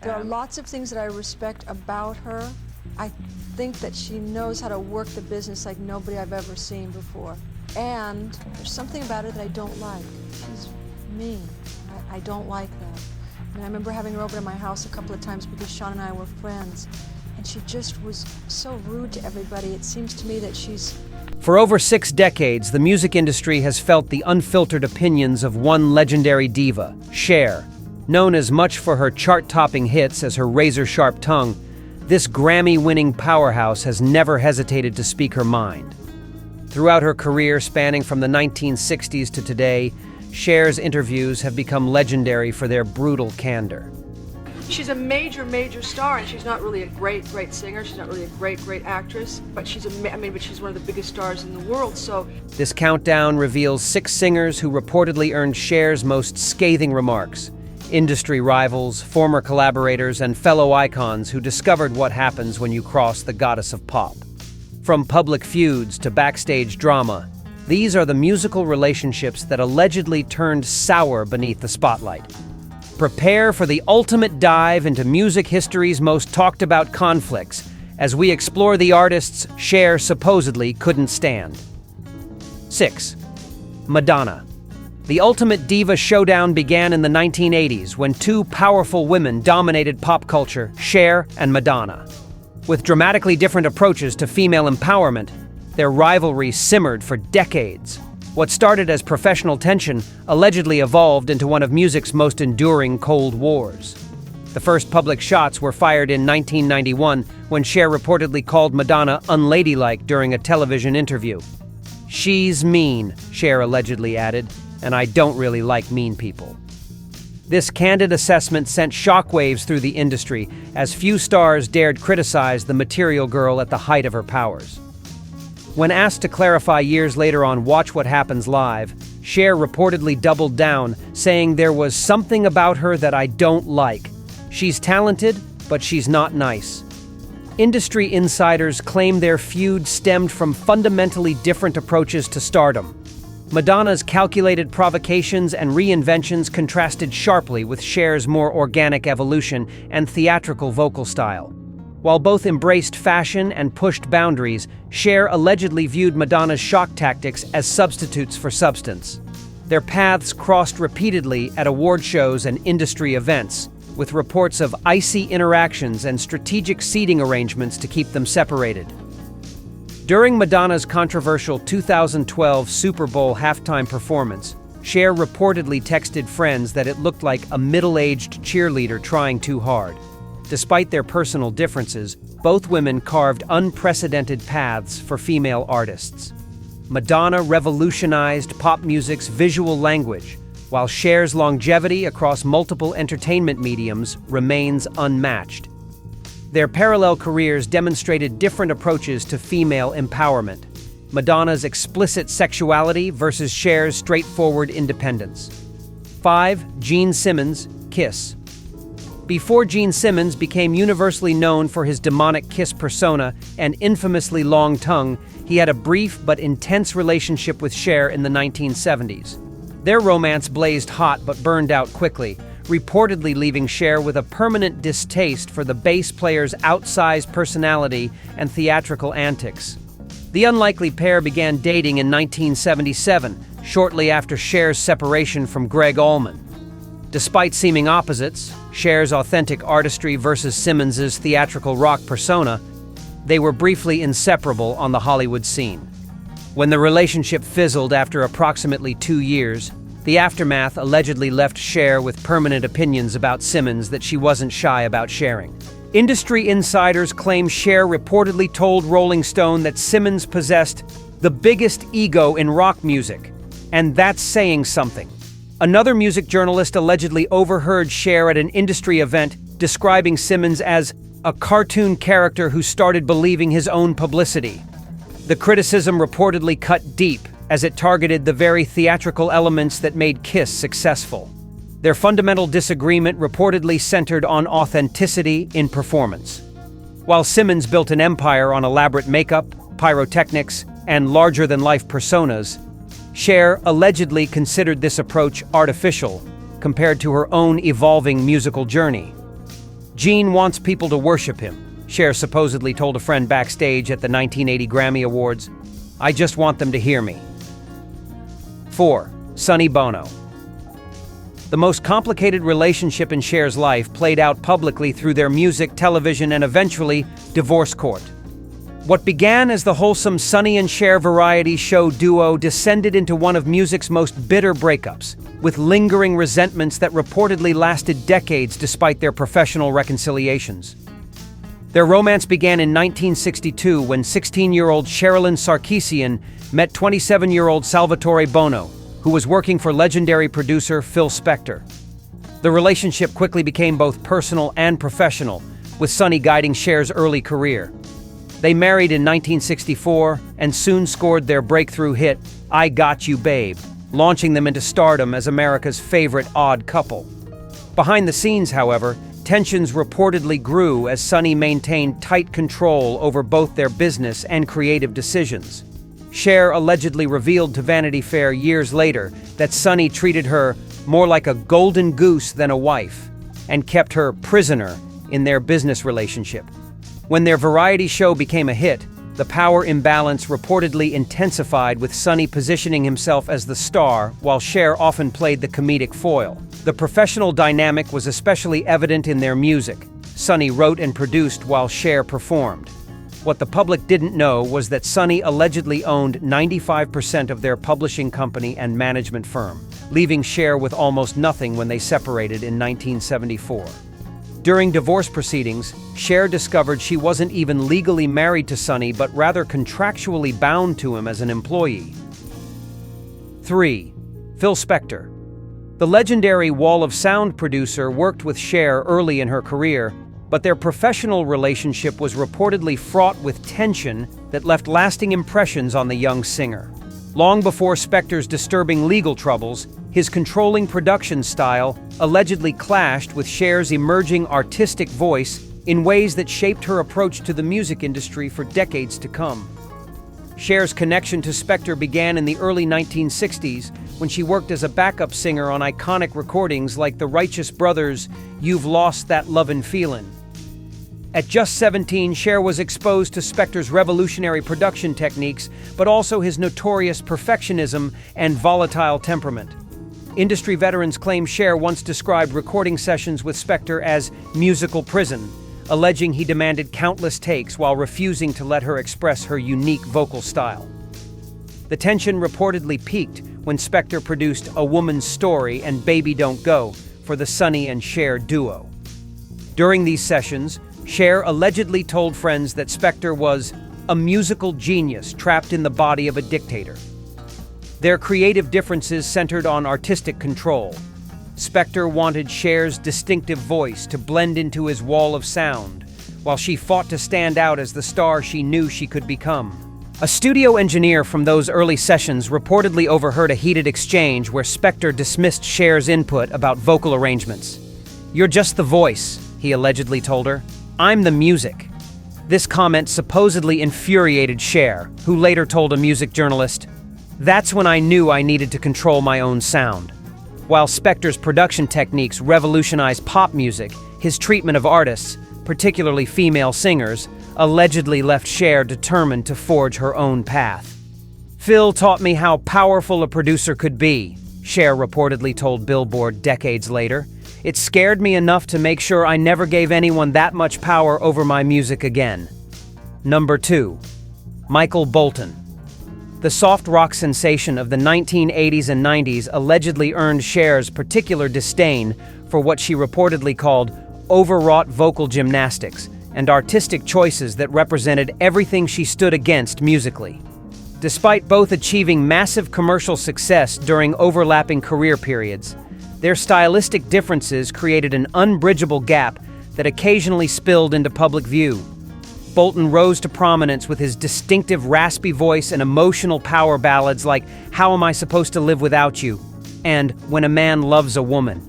There are lots of things that I respect about her. I think that she knows how to work the business like nobody I've ever seen before. And there's something about her that I don't like. She's mean. I don't like that. I remember having her over to my house a couple of times because Sean and I were friends, and she just was so rude to everybody. It seems to me that she's... For over 6 decades, the music industry has felt the unfiltered opinions of one legendary diva, Cher. Known as much for her chart-topping hits as her razor-sharp tongue, this Grammy-winning powerhouse has never hesitated to speak her mind. Throughout her career spanning from the 1960s to today, Cher's interviews have become legendary for their brutal candor. She's a major, major star, and she's not really a great singer. She's not really a great actress, but she's one of the biggest stars in the world, so... This countdown reveals 6 singers who reportedly earned Cher's most scathing remarks. Industry rivals, former collaborators, and fellow icons who discovered what happens when you cross the goddess of pop. From public feuds to backstage drama, these are the musical relationships that allegedly turned sour beneath the spotlight. Prepare for the ultimate dive into music history's most talked about conflicts as we explore the artists Cher supposedly couldn't stand. 6. Madonna. The ultimate diva showdown began in the 1980s when 2 powerful women dominated pop culture, Cher and Madonna. With dramatically different approaches to female empowerment, their rivalry simmered for decades. What started as professional tension allegedly evolved into one of music's most enduring Cold Wars. The first public shots were fired in 1991 when Cher reportedly called Madonna unladylike during a television interview. "She's mean," Cher allegedly added, "and I don't really like mean people." This candid assessment sent shockwaves through the industry as few stars dared criticize the material girl at the height of her powers. When asked to clarify years later on Watch What Happens Live, Cher reportedly doubled down, saying there was something about her that I don't like. She's talented, but she's not nice. Industry insiders claim their feud stemmed from fundamentally different approaches to stardom. Madonna's calculated provocations and reinventions contrasted sharply with Cher's more organic evolution and theatrical vocal style. While both embraced fashion and pushed boundaries, Cher allegedly viewed Madonna's shock tactics as substitutes for substance. Their paths crossed repeatedly at award shows and industry events, with reports of icy interactions and strategic seating arrangements to keep them separated. During Madonna's controversial 2012 Super Bowl halftime performance, Cher reportedly texted friends that it looked like a middle-aged cheerleader trying too hard. Despite their personal differences, both women carved unprecedented paths for female artists. Madonna revolutionized pop music's visual language, while Cher's longevity across multiple entertainment mediums remains unmatched. Their parallel careers demonstrated different approaches to female empowerment. Madonna's explicit sexuality versus Cher's straightforward independence. 5. Gene Simmons, Kiss. Before Gene Simmons became universally known for his demonic Kiss persona and infamously long tongue, he had a brief but intense relationship with Cher in the 1970s. Their romance blazed hot but burned out quickly, reportedly leaving Cher with a permanent distaste for the bass player's outsized personality and theatrical antics. The unlikely pair began dating in 1977, shortly after Cher's separation from Gregg Allman. Despite seeming opposites, Cher's authentic artistry versus Simmons's theatrical rock persona, they were briefly inseparable on the Hollywood scene. When the relationship fizzled after approximately 2 years, the aftermath allegedly left Cher with permanent opinions about Simmons that she wasn't shy about sharing. Industry insiders claim Cher reportedly told Rolling Stone that Simmons possessed the biggest ego in rock music, and that's saying something. Another music journalist allegedly overheard Cher at an industry event describing Simmons as a cartoon character who started believing his own publicity. The criticism reportedly cut deep, as it targeted the very theatrical elements that made Kiss successful. Their fundamental disagreement reportedly centered on authenticity in performance. While Simmons built an empire on elaborate makeup, pyrotechnics, and larger-than-life personas, Cher allegedly considered this approach artificial compared to her own evolving musical journey. Gene wants people to worship him, Cher supposedly told a friend backstage at the 1980 Grammy Awards. I just want them to hear me. 4. Sonny Bono. The most complicated relationship in Cher's life played out publicly through their music, television, and eventually divorce court. What began as the wholesome Sonny and Cher variety show duo descended into one of music's most bitter breakups, with lingering resentments that reportedly lasted decades despite their professional reconciliations. Their romance began in 1962 when 16-year-old Sherilyn Sarkisian met 27-year-old Salvatore Bono, who was working for legendary producer Phil Spectre. The relationship quickly became both personal and professional, with Sonny guiding Cher's early career. They married in 1964 and soon scored their breakthrough hit, I Got You Babe, launching them into stardom as America's favorite odd couple. Behind the scenes, however, tensions reportedly grew as Sonny maintained tight control over both their business and creative decisions. Cher allegedly revealed to Vanity Fair years later that Sonny treated her more like a golden goose than a wife, and kept her prisoner in their business relationship. When their variety show became a hit, the power imbalance reportedly intensified, with Sonny positioning himself as the star while Cher often played the comedic foil. The professional dynamic was especially evident in their music. Sonny wrote and produced while Cher performed. What the public didn't know was that Sonny allegedly owned 95% of their publishing company and management firm, leaving Cher with almost nothing when they separated in 1974. During divorce proceedings, Cher discovered she wasn't even legally married to Sonny but rather contractually bound to him as an employee. 3. Phil Spectre. The legendary Wall of Sound producer worked with Cher early in her career, but their professional relationship was reportedly fraught with tension that left lasting impressions on the young singer. Long before Spectre's disturbing legal troubles, his controlling production style allegedly clashed with Cher's emerging artistic voice in ways that shaped her approach to the music industry for decades to come. Cher's connection to Spectre began in the early 1960s when she worked as a backup singer on iconic recordings like the Righteous Brothers' You've Lost That Lovin' Feelin'. At just 17, Cher was exposed to Spectre's revolutionary production techniques, but also his notorious perfectionism and volatile temperament. Industry veterans claim Cher once described recording sessions with Spectre as musical prison, alleging he demanded countless takes while refusing to let her express her unique vocal style. The tension reportedly peaked when Spectre produced A Woman's Story and Baby Don't Go for the Sonny and Cher duo. During these sessions, Cher allegedly told friends that Spectre was a musical genius trapped in the body of a dictator. Their creative differences centered on artistic control. Spectre wanted Cher's distinctive voice to blend into his wall of sound, while she fought to stand out as the star she knew she could become. A studio engineer from those early sessions reportedly overheard a heated exchange where Spectre dismissed Cher's input about vocal arrangements. "You're just the voice," he allegedly told her. "I'm the music." This comment supposedly infuriated Cher, who later told a music journalist, "That's when I knew I needed to control my own sound." While Spectre's production techniques revolutionized pop music, his treatment of artists, particularly female singers, allegedly left Cher determined to forge her own path. "Phil taught me how powerful a producer could be," Cher reportedly told Billboard decades later. "It scared me enough to make sure I never gave anyone that much power over my music again." Number 2. Michael Bolton. The soft rock sensation of the 1980s and 90s allegedly earned Cher's particular disdain for what she reportedly called overwrought vocal gymnastics and artistic choices that represented everything she stood against musically. Despite both achieving massive commercial success during overlapping career periods, their stylistic differences created an unbridgeable gap that occasionally spilled into public view. Bolton rose to prominence with his distinctive raspy voice and emotional power ballads like How Am I Supposed to Live Without You and When a Man Loves a Woman.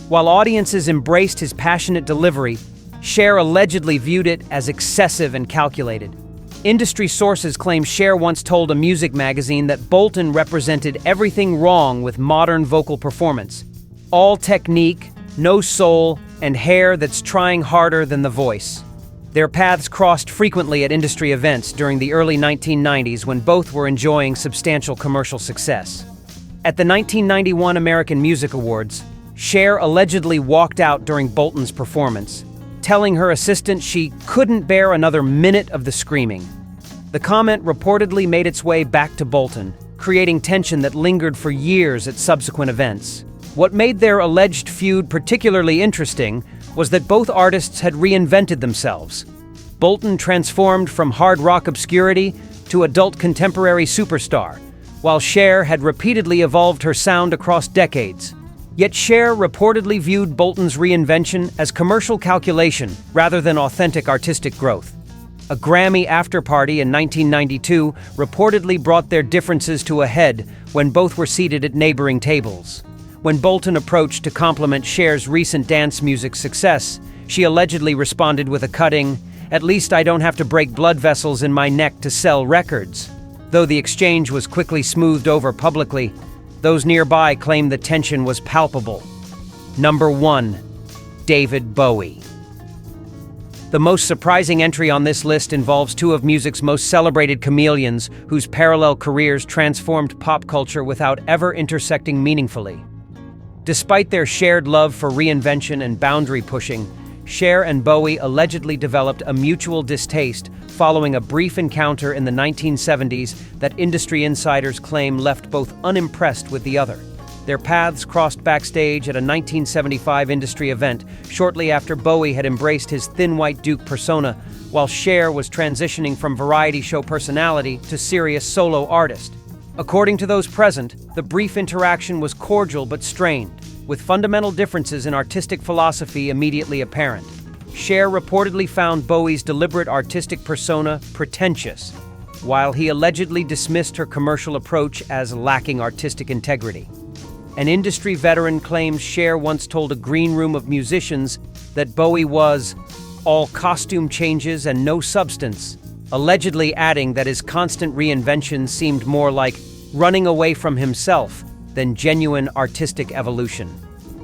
While audiences embraced his passionate delivery, Cher allegedly viewed it as excessive and calculated. Industry sources claim Cher once told a music magazine that Bolton represented everything wrong with modern vocal performance. All technique, no soul, and hair that's trying harder than the voice. Their paths crossed frequently at industry events during the early 1990s when both were enjoying substantial commercial success. At the 1991 American Music Awards, Cher allegedly walked out during Bolton's performance, telling her assistant she couldn't bear another minute of the screaming. The comment reportedly made its way back to Bolton, creating tension that lingered for years at subsequent events. What made their alleged feud particularly interesting was that both artists had reinvented themselves. Bolton transformed from hard rock obscurity to adult contemporary superstar, while Cher had repeatedly evolved her sound across decades. Yet Cher reportedly viewed Bolton's reinvention as commercial calculation rather than authentic artistic growth. A Grammy after-party in 1992 reportedly brought their differences to a head when both were seated at neighboring tables. When Bolton approached to compliment Cher's recent dance music success, she allegedly responded with a cutting, "At least I don't have to break blood vessels in my neck to sell records." Though the exchange was quickly smoothed over publicly, those nearby claimed the tension was palpable. Number 1. David Bowie. The most surprising entry on this list involves two of music's most celebrated chameleons whose parallel careers transformed pop culture without ever intersecting meaningfully. Despite their shared love for reinvention and boundary pushing, Cher and Bowie allegedly developed a mutual distaste following a brief encounter in the 1970s that industry insiders claim left both unimpressed with the other. Their paths crossed backstage at a 1975 industry event shortly after Bowie had embraced his thin white Duke persona, while Cher was transitioning from variety show personality to serious solo artist. According to those present, the brief interaction was cordial but strained, with fundamental differences in artistic philosophy immediately apparent. Cher reportedly found Bowie's deliberate artistic persona pretentious, while he allegedly dismissed her commercial approach as lacking artistic integrity. An industry veteran claims Cher once told a green room of musicians that Bowie was all costume changes and no substance, allegedly adding that his constant reinvention seemed more like running away from himself than genuine artistic evolution.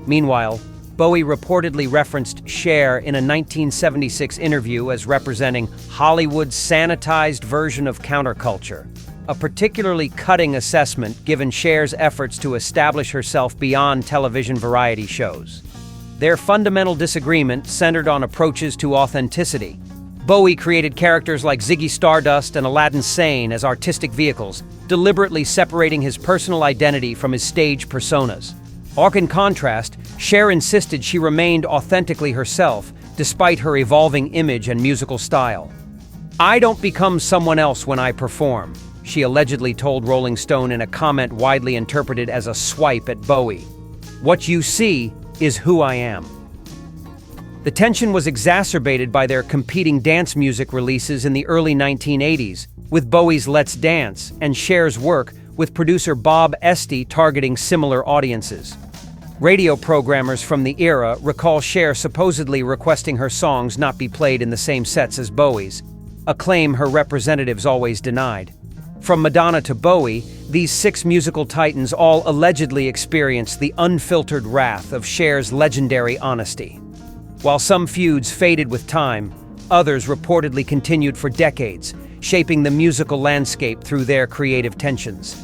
Meanwhile, Bowie reportedly referenced Cher in a 1976 interview as representing Hollywood's sanitized version of counterculture, a particularly cutting assessment given Cher's efforts to establish herself beyond television variety shows. Their fundamental disagreement centered on approaches to authenticity. Bowie created characters like Ziggy Stardust and Aladdin Sane as artistic vehicles, deliberately separating his personal identity from his stage personas. In contrast, Cher insisted she remained authentically herself, despite her evolving image and musical style. "I don't become someone else when I perform," she allegedly told Rolling Stone in a comment widely interpreted as a swipe at Bowie. "What you see is who I am." The tension was exacerbated by their competing dance music releases in the early 1980s, with Bowie's Let's Dance and Cher's work with producer Bob Esty targeting similar audiences. Radio programmers from the era recall Cher supposedly requesting her songs not be played in the same sets as Bowie's, a claim her representatives always denied. From Madonna to Bowie, these six musical titans all allegedly experienced the unfiltered wrath of Cher's legendary honesty. While some feuds faded with time, others reportedly continued for decades, shaping the musical landscape through their creative tensions.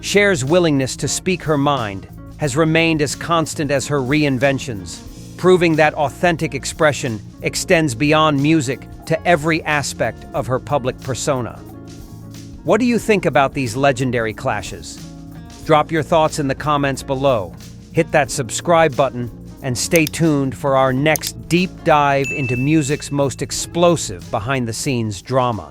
Cher's willingness to speak her mind has remained as constant as her reinventions, proving that authentic expression extends beyond music to every aspect of her public persona. What do you think about these legendary clashes? Drop your thoughts in the comments below. Hit that subscribe button and stay tuned for our next deep dive into music's most explosive behind-the-scenes drama.